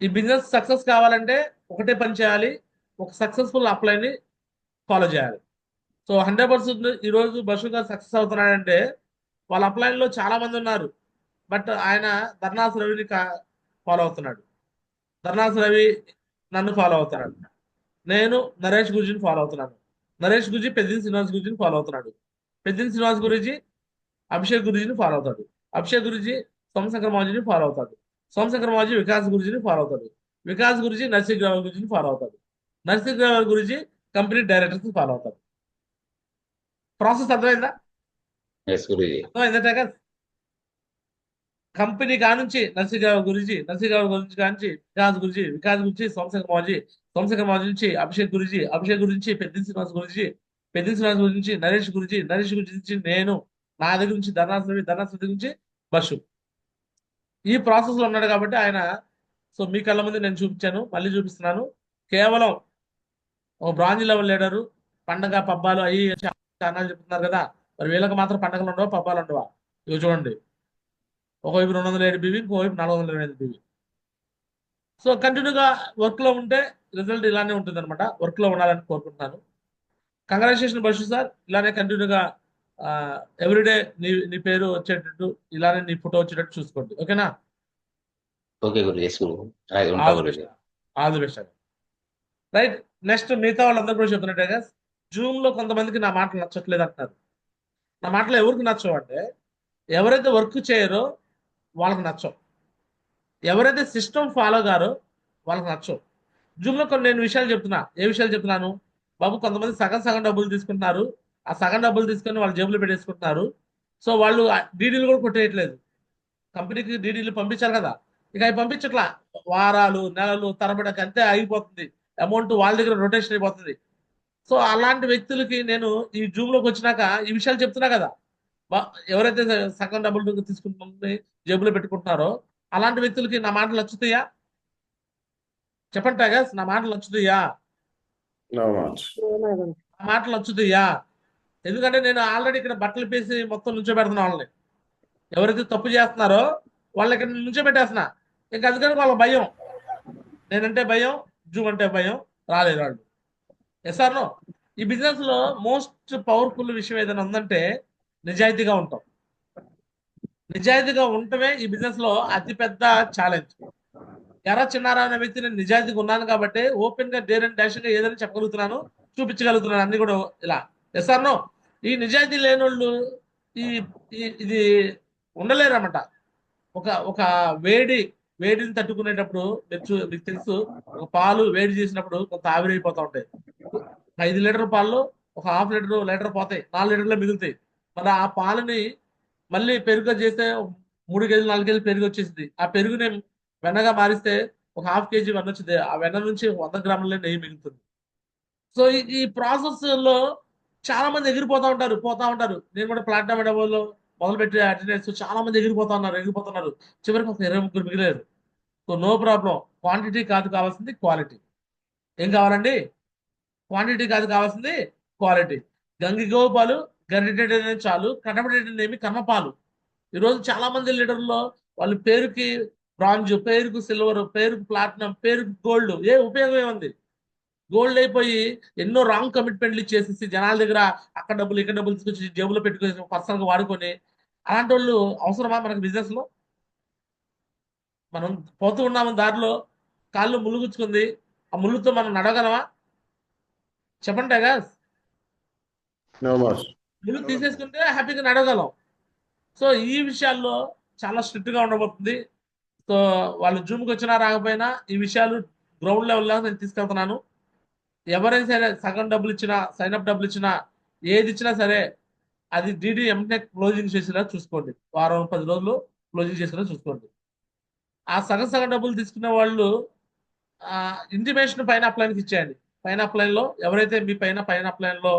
ఈ business success కావాలంటే ఒకటే పని చేయాలి, ఒక సక్సెస్ఫుల్ అప్లైని ఫాలో చేయాలి. సో 100% ఈరోజు బసు గారు సక్సెస్ అవుతున్నాడంటే వాళ్ళ అప్లైన్లో చాలా మంది ఉన్నారు. బట్ ఆయన ధర్నాస్ రవిని ఫాలో అవుతున్నాడు. ధర్నాస్ రవి నన్ను ఫాలో అవుతున్నాడు. నేను నరేష్ గురుజీని ఫాలో అవుతున్నాను. నరేష్ గురుజీ పెద్దిన శ్రీనివాస్ గురుజీని ఫాలో అవుతున్నాడు. పెద్దిన శ్రీనివాస్ గురుజీ అభిషేక్ గురుజీని ఫాలో అవుతాడు. అభిషేక్ గురుజీ సోమశంకర్ మాజీని ఫాలో అవుతాడు. సోమశంకర్ మాజీ వికాస్ గురుజీని ఫాలో అవుతాడు. వికాస్ గురుజీ నరసింహరావు గురుజీని ఫాలో అవుతాడు. Narasimha Rao Guruji company directors follow అవుతాడు. ప్రాసెస్ అర్థమైందా? ఎస్ గురూజీ. అర్థమైందా? కంపెనీ కానుంచి నరసింహరావు గురుజీ, నరసింహరావు గురించి కానుంచి వికాస్ గురుజీ, వికాస్ గురించి సోమశేఖర్ మాజీ, సోమశేఖర్ మాజీ నుంచి అభిషేక్ గురుజీ, అభిషేక్ గురించి పెద్దిన శ్రీనివాస్ గురుజీ, పెద్దిన శ్రీనివాస్ గురించి నరేష్ గురుజీ, నరేష్ గురించి నుంచి నేను, నా దగ్గర నుంచి ధర్నాశ్రవి, ధర్నాశ్రవి నుంచి బస్సు. ఈ ప్రాసెస్ లో ఉన్నాడు కాబట్టి ఆయన, సో మీ కళ్ళ ముందు నేను చూపించాను, మళ్ళీ చూపిస్తున్నాను. కేవలం ఒక బ్రాంజ్ లెవెల్ లీడరు, పండగ పబ్బాలు అయ్యి చాలా చెప్తున్నారు కదా, మరి వీళ్ళకి మాత్రం పండగలు ఉండవా, పబ్బాలు ఉండవా? ఇవి చూడండి, ఒకవైపు 207 బీవీ, ఇంకోవైపు 425 బీవీ. సో కంటిన్యూగా వర్క్ లో ఉంటే రిజల్ట్ ఇలానే ఉంటుంది అనమాట. వర్క్ లో ఉండాలని కోరుకుంటున్నాను. కంగ్రాచులేషన్ బషు సార్, ఇలానే కంటిన్యూగా ఎవ్రీడే నీ నీ పేరు వచ్చేటట్టు, ఇలానే నీ ఫోటో వచ్చేటట్టు చూసుకోండి. ఓకేనా? ఓకే గురు, ఎస్ గురు, అలాగే ఉంటా all the best. Guruji. All the best అండి. రైట్. నెక్స్ట్ మిగతా వాళ్ళందరూ కూడా చెప్తున్నట్టుగా జూమ్ లో కొంతమందికి నా మాటలు నచ్చట్లేదు అంటున్నారు. నా మాటలు ఎవరికి నచ్చవు అంటే, ఎవరైతే వర్క్ చేయరో వాళ్ళకి నచ్చవు, ఎవరైతే సిస్టమ్ ఫాలో గారో వాళ్ళకి నచ్చవు. జూమ్ లో కొన్ని నేను విషయాలు చెప్తున్నా. ఏ విషయాలు చెప్తున్నాను బాబు? కొంతమంది సగం సగం డబ్బులు తీసుకుంటున్నారు. ఆ సగం డబ్బులు తీసుకొని వాళ్ళ జేబులో పెట్టేసుకుంటున్నారు. సో వాళ్ళు డీడీలు కూడా కొట్టేయట్లేదు. కంపెనీకి డీడీలు పంపించాలి కదా, ఇక అవి పంపించట్లా. వారాలు నెలలు తరబడక అంతే ఆగిపోతుంది. అమౌంట్ వాళ్ళ దగ్గర రొటేషన్ అయిపోతుంది. సో అలాంటి వ్యక్తులకి నేను ఈ జూమ్ లోకి వచ్చినాక ఈ విషయాలు చెప్తున్నా కదా. ఎవరైతే సగం డబ్బులు తీసుకుంటుంది జేబులో పెట్టుకుంటున్నారో అలాంటి వ్యక్తులకి నా మాటలు నచ్చుతాయా? చెప్పండి టైగర్స్, నా మాటలు నచ్చుతాయా? No much. నా మాటలు నచ్చుతాయా? ఎందుకంటే నేను ఆల్రెడీ ఇక్కడ బట్టలు పేసి మొత్తం నుంచోబెడుతున్నా వాళ్ళని. ఎవరైతే తప్పు చేస్తున్నారో వాళ్ళకి నుంచోబెట్టేస్తున్నా. ఇంకా అందుకని వాళ్ళ భయం, నేనంటే భయం, జూమ్ అంటే భయం, రాలేదు వాళ్ళు. Yes or no? ఈ బిజినెస్ లో మోస్ట్ పవర్ఫుల్ విషయం ఏదైనా ఉందంటే నిజాయితీగా ఉంటాం. నిజాయితీగా ఉండటమే ఈ బిజినెస్ లో అతిపెద్ద ఛాలెంజ్. ఎర్ర చిన్నారా అనే వ్యక్తి నేను నిజాయితీగా ఉన్నాను కాబట్టి ఓపెన్ గా డేర్ అండ్ డాష్ గా ఏదైనా చెప్పగలుగుతున్నాను, చూపించగలుగుతున్నాను అన్ని కూడా ఇలా. Yes or no? ఈ నిజాయితీ లేని వాళ్ళు ఈ ఇది ఉండలేరన్నమాట. ఒక ఒక వేడి వేడిని తట్టుకునేటప్పుడు మీకు తెలుసు, ఒక పాలు వేడి చేసినప్పుడు కొంత ఆవిరైపోతూ ఉంటాయి. 5 లీటర్ పాలు ఒక హాఫ్ లీటర్ పోతాయి, 4 లీటర్లే మిగులుతాయి. మరి ఆ పాలని మళ్ళీ పెరుగు చేస్తే 3 కేజీలు 4 కేజీలు పెరుగు వచ్చేసింది. ఆ పెరుగుని వెన్నగా మారిస్తే ఒక హాఫ్ కేజీ వెన్న వచ్చింది. ఆ వెన్న నుంచి 100 గ్రాముల నెయ్యి మిగులుతుంది. సో ఈ ప్రాసెస్ లో చాలా మంది ఎగిరిపోతా ఉంటారు, పోతా ఉంటారు. నేను కూడా ప్లాటినం డబ్బుల్లో మొదలుపెట్టి అటెండెన్స్ చాలా మంది ఎగిరిపోతున్నారు. చివరికి ఒక 23 మిగిలేరు. So no problem. క్వాంటిటీ కాదు కావాల్సింది క్వాలిటీ. ఏం కావాలండి? క్వాంటిటీ కాదు కావాల్సింది క్వాలిటీ. గంగిగోవు పాలు గరిటెడనే చాలు, కనబడేటనేమి కన్నపాలు. ఈరోజు చాలా మంది లీడర్లో వాళ్ళ పేరుకి బ్రాంజ్, పేరుకు సిల్వర్, పేరుకు ప్లాటినం, పేరుకు గోల్డ్, ఏ ఉపయోగం ఏముంది? గోల్డ్ అయిపోయి ఎన్నో రాంగ్ కమిట్మెంట్లు ఇచ్చేసి జనాల దగ్గర అక్కడ డబ్బులు ఇక్కడ డబ్బులు తీసుకొచ్చి జేబులో పెట్టుకొని పర్సనల్ గా వాడుకొని, అలాంటి వాళ్ళు అవసరమా మనకు బిజినెస్ లో? మనం పోతూ ఉన్నాము దారిలో, కాళ్ళు ములుగుచ్చుకుంది, ఆ ముళ్ళుతో మనం నడవగలమా? చెప్పండి గాస్. No much. ముళ్ళు తీసేసుకుంటే హ్యాపీగా నడవగలం. సో ఈ విషయాల్లో చాలా స్ట్రిక్ట్ గా ఉండబోతుంది. సో వాళ్ళు జూమ్కి వచ్చినా రాకపోయినా ఈ విషయాలు గ్రౌండ్ లెవెల్లో నేను తీసుకెళ్తున్నాను. ఎవరైనా సరే సగం డబ్బులు ఇచ్చినా, సైన్ అప్ డబ్బులు ఇచ్చినా, ఏది ఇచ్చినా సరే అది డీడీ ఎంటెక్ క్లోజింగ్ చేసేలా చూసుకోండి. వారం 10 రోజులు క్లోజింగ్ చేసేలా చూసుకోండి. ఆ సగం సగం డబ్బులు తీసుకునే వాళ్ళు ఇంటిమేషన్ పైన అప్లైన్కి ఇచ్చేయండి. పైన అప్లైన్ లో ఎవరైతే మీ పైన అప్లైన్ లో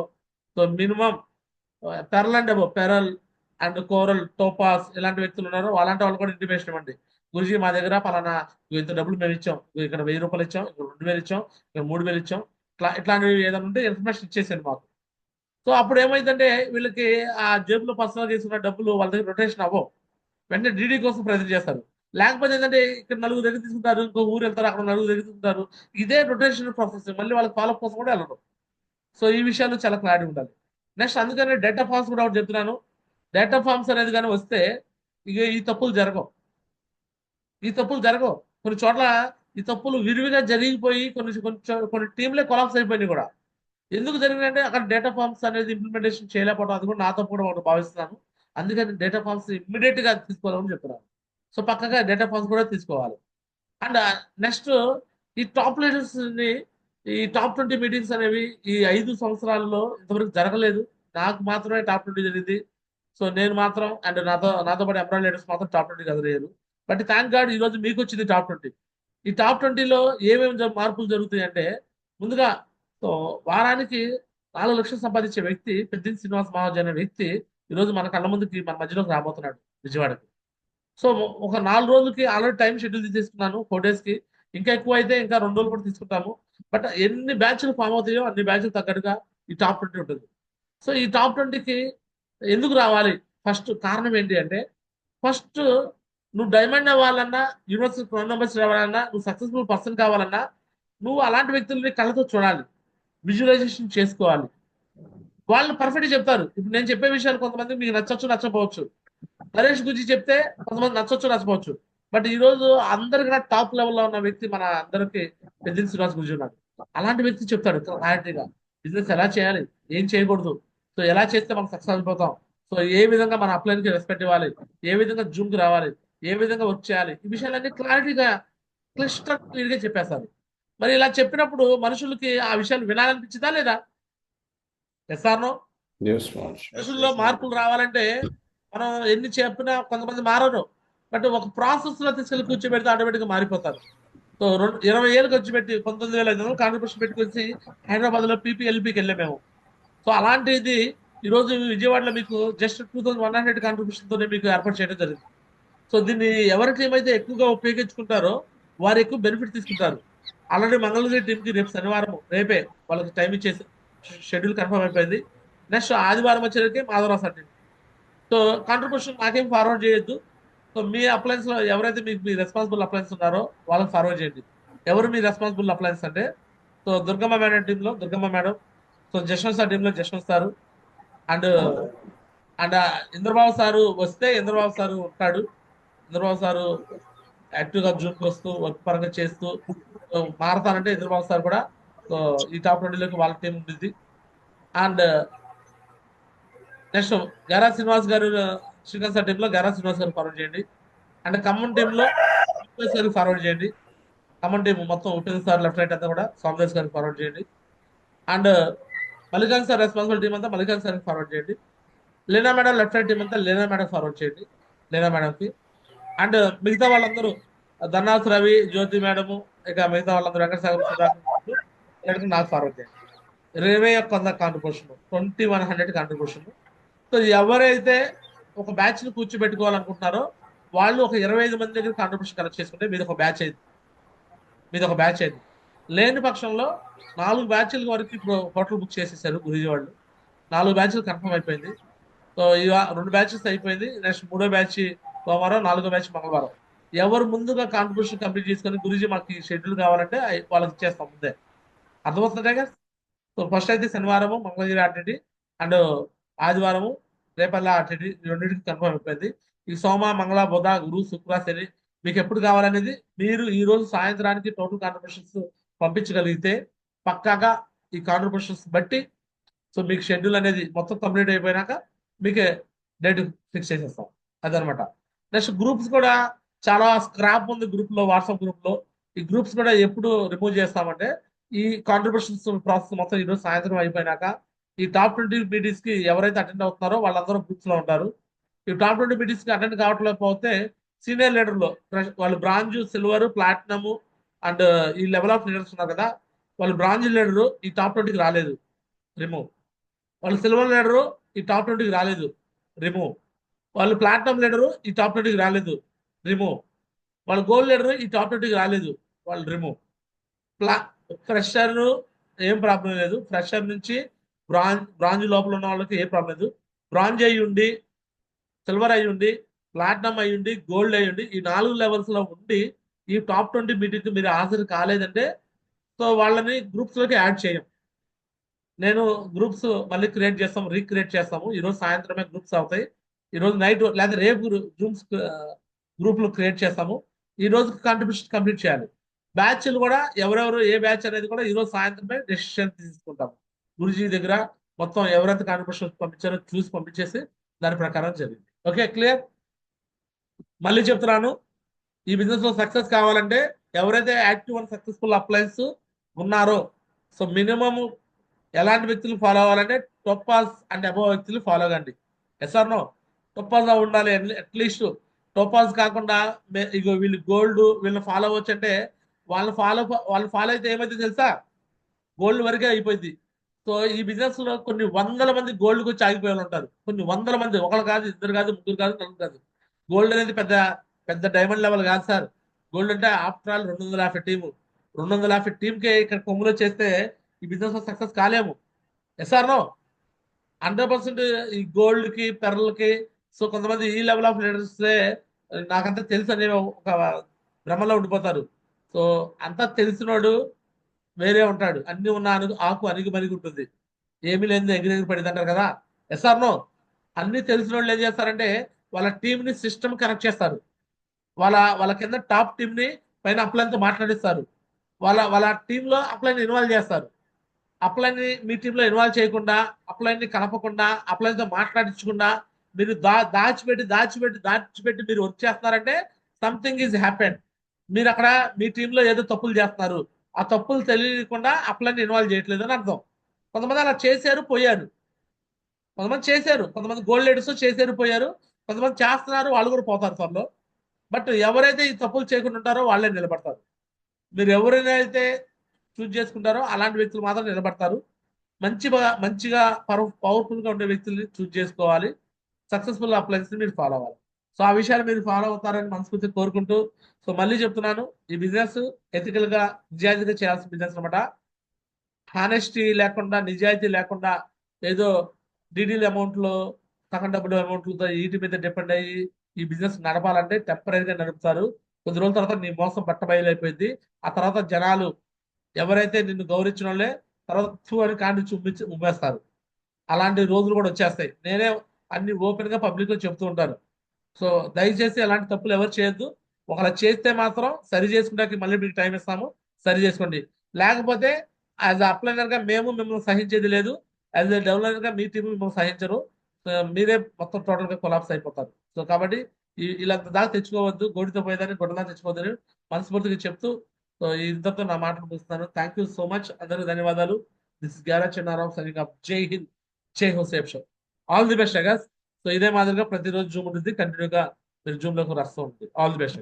so minimum pearl and above, pearl and coral, topaz ఇలాంటి వ్యక్తులు ఉన్నారో అలాంటి వాళ్ళు కూడా ఇంటిమేషన్ ఇవ్వండి. గురుజీ మా దగ్గర పలానా ఇంత డబ్బులు మేము ఇచ్చాం, ఇక్కడ 1000 రూపాయలు ఇచ్చాం, ఇక్కడ 2000 ఇచ్చాం, ఇక్కడ 3000 ఇచ్చాం, ఇట్లాంటివి ఏదైనా ఉంటే ఇన్ఫర్మేషన్ ఇచ్చేసాను మాకు. సో అప్పుడు ఏమైందంటే వీళ్ళకి ఆ జేబులో పర్సనల్ చేసుకున్న డబ్బులు వాళ్ళ దగ్గర రొటేషన్ అవ్వవు. వెంటనే డీడీ కోసం ప్రయత్నం చేస్తారు. లేకపోతే ఏంటంటే ఇక్కడ నలుగురు దగ్గర తీసుకుంటారు, ఇంకో ఊరు వెళ్తారు, అక్కడ నలుగురు దగ్గర తీసుకుంటారు. ఇదే రొటేషన్ ప్రాసెస్, మళ్ళీ వాళ్ళకి ఫాలో కోసం కూడా వెళ్ళరు. సో ఈ విషయాలు చాలా క్లారిటీ ఉండాలి. నెక్స్ట్ అందుకని డేటా ఫార్మ్స్ కూడా ఒకటి చెప్తున్నాను. డేటా ఫార్మ్స్ అనేది కానీ వస్తే ఇక ఈ తప్పులు జరగవు. కొన్ని చోట్ల ఈ తప్పులు విరివిగా జరిగిపోయి కొన్ని టీంలే కొలాప్స్ అయిపోయినాయి కూడా. ఎందుకు జరిగిందంటే అక్కడ డేటా ఫార్మ్స్ అనేది ఇంప్లిమెంటేషన్ చేయలేకపోవడం, అది కూడా నా తప్పు కూడా ఒకటి భావిస్తున్నాను. అందుకని డేటా ఫార్మ్స్ ఇమ్మీడియట్ గా తీసుకోవాలని చెప్తున్నాను. సో పక్కగా డేటా ఫార్మ్స్ కూడా తీసుకోవాలి. అండ్ నెక్స్ట్ ఈ టాప్ లీడర్స్ ని, ఈ టాప్ 20 మీటింగ్స్ అనేవి ఈ 5 సంవత్సరాల్లో ఇంతవరకు జరగలేదు. నాకు మాత్రమే టాప్ 20 జరిగింది. సో నేను మాత్రం అండ్ నాతో పాటు ఎంప్లాయ్ లీడర్స్ మాత్రం టాప్ 20 కదలేరు. బట్ థ్యాంక్ గాడ్ ఈ రోజు మీకు వచ్చింది టాప్ 20. ఈ టాప్ 20లో ఏమేమి మార్పులు జరుగుతాయి అంటే, ముందుగా సో వారానికి 4 లక్షలు సంపాదించే వ్యక్తి పెద్దింటి శ్రీనివాస్ మహారాజ్ అనే వ్యక్తి ఈ రోజు మన కళ్ళ ముందుకి మన మధ్యలోకి రాబోతున్నాడు విజయవాడకి. సో ఒక 4 రోజులకి ఆల్రెడీ టైం షెడ్యూల్ తీసుకున్నాను, 4 days కి. ఇంకా ఎక్కువ అయితే ఇంకా 2 రోజులు కూడా తీసుకుంటాము. బట్ ఎన్ని బ్యాచ్లు ఫామ్ అవుతాయో అన్ని బ్యాచ్లు తగ్గట్టుగా ఈ టాప్ 20 ఉంటుంది. సో ఈ టాప్ 20కి ఎందుకు రావాలి? ఫస్ట్ కారణం ఏంటి అంటే, ఫస్ట్ నువ్వు డైమండ్ అవ్వాలన్నా, యూనివర్సిటీ ప్రో నెంబర్స్ రావాలన్నా, నువ్వు సక్సెస్ఫుల్ పర్సన్ కావాలన్నా, నువ్వు అలాంటి వ్యక్తుల్ని కళ్ళతో చూడాలి, విజువలైజేషన్ చేసుకోవాలి. వాళ్ళు పర్ఫెక్ట్ చెప్తారు. ఇప్పుడు నేను చెప్పే విషయాలు కొంతమంది మీకు నచ్చొచ్చు, నచ్చకపోవచ్చు. నరేష్ గురించి చెప్తే కొంతమంది నచ్చొచ్చు, నచ్చపోవచ్చు. బట్ ఈ రోజు అందరికన్నా టాప్ లెవెల్లో ఉన్న వ్యక్తి మన అందరికి పెద్దింటి శ్రీనివాస్ గురించి ఉన్నాడు. అలాంటి వ్యక్తి చెప్తాడు క్లారిటీగా బిజినెస్ ఎలా చేయాలి, ఏం చేయకూడదు, సో ఎలా చేస్తే మనం సక్సెస్ అయిపోతాం, సో ఏ విధంగా మన అప్లైన్కి రెస్పెక్ట్ ఇవ్వాలి, ఏ విధంగా జూమ్కి రావాలి, ఏ విధంగా వర్క్ చేయాలి, ఈ విషయాలన్నీ క్లారిటీగా క్లిస్టర్ క్లియర్గా చెప్పేస్తారు. మరి ఇలా చెప్పినప్పుడు మనుషులకి ఆ విషయాలు వినాలనిపించిందా లేదా? Yes or no? Yes, Maharaj. మనుషుల్లో మార్పులు రావాలంటే మనం ఎన్ని చెప్పినా కొంతమంది మారరు. బట్ ఒక ప్రాసెస్ లో తీసుకెళ్లి కూర్చోబెడితే ఆటోమేటిక్ గా మారిపోతారు. సో 20 ఏళ్ళకి వచ్చి పెట్టి 19,500 కాంట్రిబ్యూషన్ పెట్టుకొచ్చి హైదరాబాద్ లో పీపీఎల్పీకి వెళ్ళాం మేము. సో అలాంటిది ఈ రోజు విజయవాడలో మీకు జస్ట్ 2100 కాంట్రిబ్యూషన్ తోనే మీకు ఏర్పాటు చేయడం జరిగింది. సో దీన్ని ఎవరికి ఏమైతే ఎక్కువగా ఉపయోగించుకుంటారో వారు ఎక్కువ బెనిఫిట్ తీసుకుంటారు. ఆల్రెడీ మంగళగిరి టీంకి రేపు శనివారం, రేపే వాళ్ళకి టైం ఇచ్చేసి షెడ్యూల్ కన్ఫర్మ్ అయిపోయింది. నెక్స్ట్ ఆదివారం వచ్చేసరికి Madhavarao sir team. So contribution నాకేం ఫార్వర్డ్ చేయొద్దు. సో మీ అప్లయన్స్ లో ఎవరైతే మీకు మీ రెస్పాన్సిబుల్ అప్లయన్స్ ఉన్నారో వాళ్ళకి ఫార్వర్డ్ చేయండి. ఎవరు మీ రెస్పాన్సిబుల్ అప్లయన్స్ అంటే, సో దుర్గమ్మ మేడం టీంలో Durgamma madam, so Jashwanth sir టీంలో Jashwanth sir, and and Indrababu sir వస్తే ఇంద్రబాబు సారు ఉంటాడు. ఇంద్రబాబు సారు యాక్టివ్ గా జూన్కి వస్తూ వర్క్ పరంగా చేస్తూ మారతానంటే ఇంద్రబాబు సార్ కూడా సో ఈ టాప్ 20లోకి వాళ్ళ టీం ఉంటుంది. అండ్ నెక్స్ట్ గారా శ్రీనివాస్ గారు, శ్రీకాంత్ సార్ టీంలో గారా శ్రీనివాస్ గారు ఫార్వర్డ్ చేయండి. అండ్ ఖమ్మం టీంలో సోమదేశ్ గారికి ఫార్వర్డ్ చేయండి. ఖమ్మం టీం మొత్తం ఉపేంద్ర సార్ లెఫ్ట్ రైట్ అంతా కూడా సోమదేశ్ గారికి ఫార్వర్డ్ చేయండి. And Mallikarjuna sir responsible team అంతా మల్లికార్జున సార్కి ఫార్వర్డ్ చేయండి. Leena madam left right team అంతా లీనా మేడం ఫార్వర్డ్ చేయండి, లీనా మేడంకి. అండ్ మిగతా వాళ్ళందరూ ధర్నాథ్ రవి, జ్యోతి మేడము, ఇక మిగతా వాళ్ళందరూ వెంకటసాగర్ సుధాకర్ నాకు ఫార్వర్డ్ చేయండి. 2100 కాంట్రిబ్యూషన్, 2100 కాంట్రిబ్యూషన్. సో ఎవరైతే ఒక బ్యాచ్ ని కూర్చోబెట్టుకోవాలనుకుంటున్నారో వాళ్ళు ఒక 25 మంది దగ్గర కాంట్రిబ్యూషన్ కలెక్ట్ చేసుకుంటే మీది ఒక బ్యాచ్ అయింది. లేని పక్షంలో 4 బ్యాచ్ల వరకు ఇప్పుడు హోటల్ బుక్ చేసేసారు గురూజీ వాళ్ళు. 4 బ్యాచ్లు కన్ఫర్మ్ అయిపోయింది. సో 2 బ్యాచెస్ అయిపోయింది. నెక్స్ట్ 3వ బ్యాచ్ సోమవారం, 4వ బ్యాచ్ మంగళవారం. ఎవరు ముందుగా కాంట్రిబ్యూషన్ కంప్లీట్ చేసుకొని గురూజీ మాకు ఈ షెడ్యూల్ కావాలంటే వాళ్ళకి ఇచ్చేస్తాం ముందే. అర్థమవుతుందా కదా? సో ఫస్ట్ అయితే శనివారము మంగళగిరి ఆర్టీటీ అండ్ ఆదివారము రేపల్లా ఆర్టీటీ, రెండింటికి కన్ఫర్మ్ అయిపోయింది. ఈ సోమ, మంగళ, బుధ, గురు, శుక్ర, శని మీకు ఎప్పుడు కావాలనేది మీరు ఈ రోజు సాయంత్రానికి టోటల్ కాంట్రిబ్యూషన్స్ పంపించగలిగితే పక్కాగా ఈ కాంట్రిబ్యూషన్స్ బట్టి సో మీకు షెడ్యూల్ అనేది మొత్తం కంప్లీట్ అయిపోయినాక మీకే డేట్ ఫిక్స్ చేసేస్తాం. అదనమాట. నెక్స్ట్ గ్రూప్స్ కూడా చాలా స్క్రాప్ ఉంది గ్రూప్ లో, వాట్సాప్ గ్రూప్ లో. ఈ గ్రూప్స్ కూడా ఎప్పుడు రిమూవ్ చేస్తామంటే ఈ కాంట్రిబ్యూషన్స్ ప్రాసెస్ మొత్తం ఈరోజు సాయంత్రం అయిపోయినాక ఈ టాప్ 20 మీటింగ్స్ కి ఎవరైతే అటెండ్ అవుతున్నారో వాళ్ళందరూ గ్రూప్స్ లో ఉంటారు. ఈ టాప్ 20 మీటింగ్స్ కి అటెండ్ కావట్లేకపోతే సీనియర్ లీడర్లో వాళ్ళు బ్రాంజ్, సిల్వర్, ప్లాటినమ్ అండ్ ఈ లెవెల్ ఆఫ్ లీడర్స్ ఉన్నారు కదా, వాళ్ళు బ్రాంజ్ లీడరు ఈ టాప్ 20కి రాలేదు, రిమూవ్. వాళ్ళు సిల్వర్ లీడరు ఈ టాప్ 20కి రాలేదు, రిమూవ్. వాళ్ళు ప్లాటినం లీడరు ఈ టాప్ 20కి రాలేదు, రిమూవ్. వాళ్ళు గోల్డ్ లీడరు ఈ టాప్ 20కి రాలేదు, వాళ్ళు రిమూవ్. ఫ్రెషర్ ఏం ప్రాబ్లం లేదు. ఫ్రెషర్ నుంచి బ్రాంజ్ లోపల ఉన్న వాళ్ళకి ఏ ప్రాబ్లం లేదు. బ్రాంజ్ అయ్యి ఉండి, సిల్వర్ అయ్యి ఉండి, ప్లాటినం అయ్యుండి గోల్డ్ అయ్యుండి ఈ 4 లెవెల్స్ లో ఉండి ఈ టాప్ 20 మీటింగ్ మీరు హాజరు కాలేదంటే సో వాళ్ళని గ్రూప్స్ లోకి యాడ్ చేయం. నేను గ్రూప్స్ మళ్ళీ క్రియేట్ చేస్తాము, రీక్రియేట్ చేస్తాము. ఈ రోజు సాయంత్రమే గ్రూప్స్ అవుతాయి. ఈ రోజు నైట్ లేదా రేపు జూమ్స్ గ్రూప్లు క్రియేట్ చేస్తాము. ఈ రోజు కాంట్రిబ్యూషన్ కంప్లీట్ చేయాలి. బ్యాచ్లు కూడా ఎవరెవరు ఏ బ్యాచ్ అనేది కూడా ఈ రోజు సాయంత్రమే డెసిషన్ తీసుకుంటాము. గురుజీ దగ్గర మొత్తం ఎవరైతే కాంట్రిబ్యూషన్ పంపించారో చూసి పంపించేసి దాని ప్రకారం జరిగింది. Okay, clear. మళ్ళీ చెప్తున్నాను, ఈ బిజినెస్ లో సక్సెస్ కావాలంటే ఎవరైతే యాక్టివ్ అండ్ సక్సెస్ఫుల్ అప్లయన్స్ ఉన్నారో సో మినిమం ఎలాంటి వ్యక్తులు ఫాలో అవ్వాలంటే టోపాజ్ అండ్ అబోవ్ వ్యక్తులు ఫాలో కండి. Yes or no? టోపాజ్ ఉండాలి అట్లీస్ట్. టోపాజ్ కాకుండా ఇగో వీళ్ళు గోల్డ్ వీళ్ళని ఫాలో అవ్వచ్చు అంటే వాళ్ళు ఫాలో అయితే ఏమైతే తెలుసా, గోల్డ్ వరకే అయిపోయింది. సో ఈ బిజినెస్ లో కొన్ని వందల మంది గోల్డ్ వచ్చి ఆగిపోయి ఉంటారు. కొన్ని వందల మంది, ఒకరు కాదు, ఇద్దరు కాదు, ముగ్గురు కాదు, నలుగురు కాదు. గోల్డ్ అనేది పెద్ద పెద్ద డైమండ్ లెవెల్ కాదు సార్. గోల్డ్ అంటే ఆఫ్టర్ ఆల్ 250 టీము. 250 టీంకే ఇక్కడ కొమ్ములో చేస్తే ఈ బిజినెస్ లో సక్సెస్ కాలేము. SR no? 100% ఈ గోల్డ్ కి పెర్ల్కి సో కొంతమంది ఈ లెవెల్ ఆఫ్ లీడర్స్ నాకంతా తెలుసు అనే ఒక భ్రమలో ఉండిపోతారు. సో అంతా తెలిసినోడు వేరే ఉంటాడు. అన్ని ఉన్న ఆకు అణిగి మణిగి ఉంటుంది, ఏమీ లేని ఎగిరెగిరి పడింది అంటారు కదా. Yes or no? అన్ని తెలిసిన వాళ్ళు ఏం చేస్తారంటే వాళ్ళ టీం ని సిస్టమ్ కనెక్ట్ చేస్తారు. వాళ్ళ కింద టాప్ టీం ని పైన అప్లైన్తో మాట్లాడిస్తారు. వాళ్ళ టీంలో అప్లైన్ ఇన్వాల్వ్ చేస్తారు. అప్లైన్ ని మీ టీంలో ఇన్వాల్వ్ చేయకుండా, అప్లైన్ ని కలపకుండా, అప్లైన్ తో మాట్లాడించకుండా మీరు దాచిపెట్టి మీరు వర్క్ చేస్తున్నారంటే సంథింగ్ ఈజ్ హ్యాపెన్. మీరు అక్కడ మీ టీంలో ఏదో తప్పులు చేస్తున్నారు. ఆ తప్పులు తెలియకుండా అప్లైన్ ఇన్వాల్వ్ చేయట్లేదు అని అర్థం. కొంతమంది అలా చేశారు, పోయారు. కొంతమంది చేశారు, కొంతమంది గోల్డ్ లీడర్స్ చేశారు, పోయారు. కొంతమంది చేస్తున్నారు, వాళ్ళు కూడా పోతారు త్వరలో. బట్ ఎవరైతే ఈ తప్పులు చేయకుండా ఉంటారో వాళ్ళే నిలబడతారు. మీరు ఎవరైనా అయితే చూజ్ చేసుకుంటారో అలాంటి వ్యక్తులు మాత్రం నిలబడతారు. మంచిగా పవర్ఫుల్ గా ఉండే వ్యక్తుల్ని చూజ్ చేసుకోవాలి. సక్సెస్ఫుల్ అప్లయన్స్ మీరు ఫాలో అవ్వాలి. సో ఆ విషయాలు మీరు ఫాలో అవుతారని మనస్ఫూర్తి కోరుకుంటూ, సో మళ్ళీ చెప్తున్నాను, ఈ బిజినెస్ ఎథికల్ గా నిజాయితీగా చేయాల్సిన బిజినెస్ అనమాట. హానెస్టీ లేకుండా, నిజాయితీ లేకుండా ఏదో డీడీల అమౌంట్లో, సగం డబ్బులు అమౌంట్లతో వీటి మీద డిపెండ్ అయ్యి ఈ బిజినెస్ నడపాలంటే టెంపరీగా నడుపుతారు. కొద్ది రోజుల తర్వాత నీ మోసం బట్టబయలైపోయింది. ఆ తర్వాత జనాలు ఎవరైతే నిన్ను గౌరవించిన వాళ్ళే తర్వాత థూ అని కాండి ఉమ్మేస్తారు. అలాంటి రోజులు కూడా వచ్చేస్తాయి. నేనే అన్ని ఓపెన్ గా పబ్లిక్ లో చెప్తూ ఉంటాను. సో దయచేసి అలాంటి తప్పులు ఎవరు చేయొద్దు. ఒకవేళ చేస్తే మాత్రం సరి చేసుకుంటానికి మళ్ళీ మీకు టైం ఇస్తాము, సరి చేసుకోండి. లేకపోతే యాజ్ అప్లైనర్ గా మేము మిమ్మల్ని సహించేది లేదు. యాజ్ ఎ డెవలపర్ గా మీ టీం మిమ్మల్ని సహించరు. మీరే మొత్తం టోటల్ గా కొలాప్స్ అయిపోతారు. సో కాబట్టి ఇలా దాకా తెచ్చుకోవద్దు, గోడితో పోయేదాన్ని గొడవదా తెచ్చుకోవద్దని మనస్ఫూర్తిగా చెప్తూ సో ఇంతతో నా మాటలు ముగిస్తున్నాను. థ్యాంక్ యూ సో మచ్, అందరికీ ధన్యవాదాలు. దిస్ ఇస్ గ్యారా చిన్నారావు సైనింగ్ ఆఫ్. జై హింద్, జై హోసేఫ్ షో. ఆల్ ది బెస్ట్ అగస్. సో ఇదే మాదిరిగా ప్రతిరోజు జూమ్ ఉంటుంది, కంటిన్యూగా మీరు జూమ్ లోకి వస్తూ ఉంటుంది. All the best.